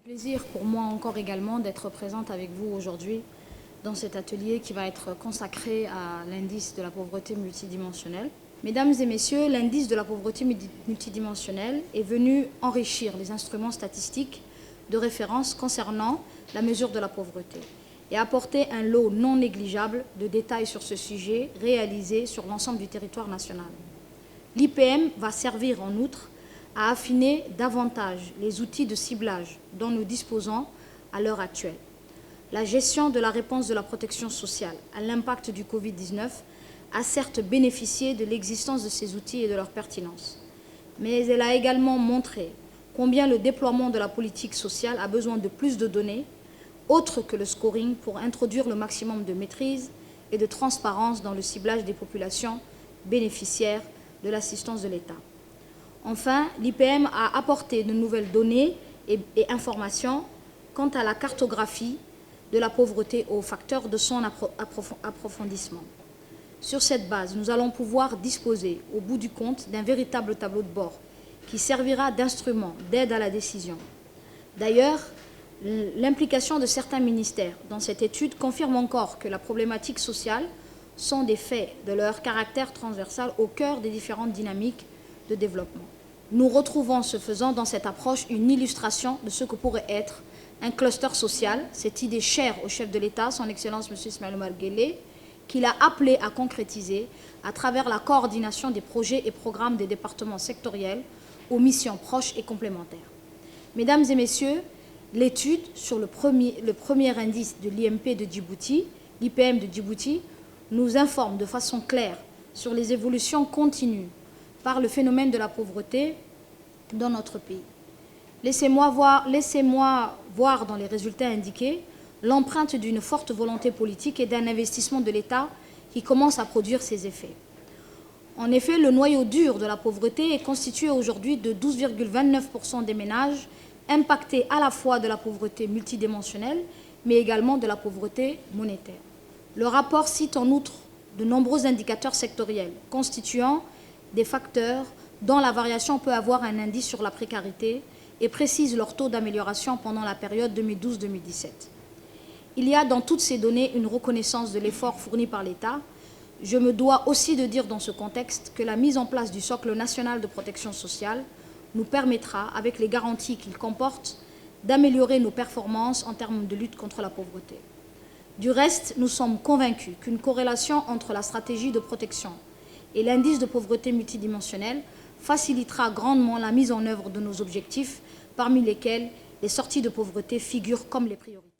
Plaisir pour moi encore également d'être présente avec vous aujourd'hui dans cet atelier qui va être consacré à l'indice de la pauvreté multidimensionnelle. Mesdames et messieurs, l'indice de la pauvreté multidimensionnelle est venu enrichir les instruments statistiques de référence concernant la mesure de la pauvreté et apporter un lot non négligeable de détails sur ce sujet réalisé sur l'ensemble du territoire national. L'IPM va servir en outre à affiner davantage les outils de ciblage dont nous disposons à l'heure actuelle. La gestion de la réponse de la protection sociale à l'impact du Covid-19 a certes bénéficié de l'existence de ces outils et de leur pertinence, mais elle a également montré combien le déploiement de la politique sociale a besoin de plus de données, autres que le scoring, pour introduire le maximum de maîtrise et de transparence dans le ciblage des populations bénéficiaires de l'assistance de l'État. Enfin, l'IPM a apporté de nouvelles données et informations quant à la cartographie de la pauvreté aux facteurs de son approfondissement. Sur cette base, nous allons pouvoir disposer, au bout du compte, d'un véritable tableau de bord qui servira d'instrument d'aide à la décision. D'ailleurs, l'implication de certains ministères dans cette étude confirme encore que la problématique sociale sont des faits de leur caractère transversal au cœur des différentes dynamiques de développement. Nous retrouvons ce faisant dans cette approche une illustration de ce que pourrait être un cluster social, cette idée chère au chef de l'État, son Excellence M. Ismaël Omar Guelleh, qu'il a appelé à concrétiser à travers la coordination des projets et programmes des départements sectoriels aux missions proches et complémentaires. Mesdames et messieurs, l'étude sur le premier indice de l'IMP de Djibouti, l'IPM de Djibouti, nous informe de façon claire sur les évolutions continues par le phénomène de la pauvreté dans notre pays. Laissez-moi voir dans les résultats indiqués l'empreinte d'une forte volonté politique et d'un investissement de l'État qui commence à produire ses effets. En effet, le noyau dur de la pauvreté est constitué aujourd'hui de 12,29% des ménages impactés à la fois de la pauvreté multidimensionnelle, mais également de la pauvreté monétaire. Le rapport cite en outre de nombreux indicateurs sectoriels constituant des facteurs dont la variation peut avoir un indice sur la précarité et précise leur taux d'amélioration pendant la période 2012-2017. Il y a dans toutes ces données une reconnaissance de l'effort fourni par l'État. Je me dois aussi de dire dans ce contexte que la mise en place du socle national de protection sociale nous permettra, avec les garanties qu'il comporte, d'améliorer nos performances en termes de lutte contre la pauvreté. Du reste, nous sommes convaincus qu'une corrélation entre la stratégie de protection et l'indice de pauvreté multidimensionnelle facilitera grandement la mise en œuvre de nos objectifs, parmi lesquels les sorties de pauvreté figurent comme les priorités.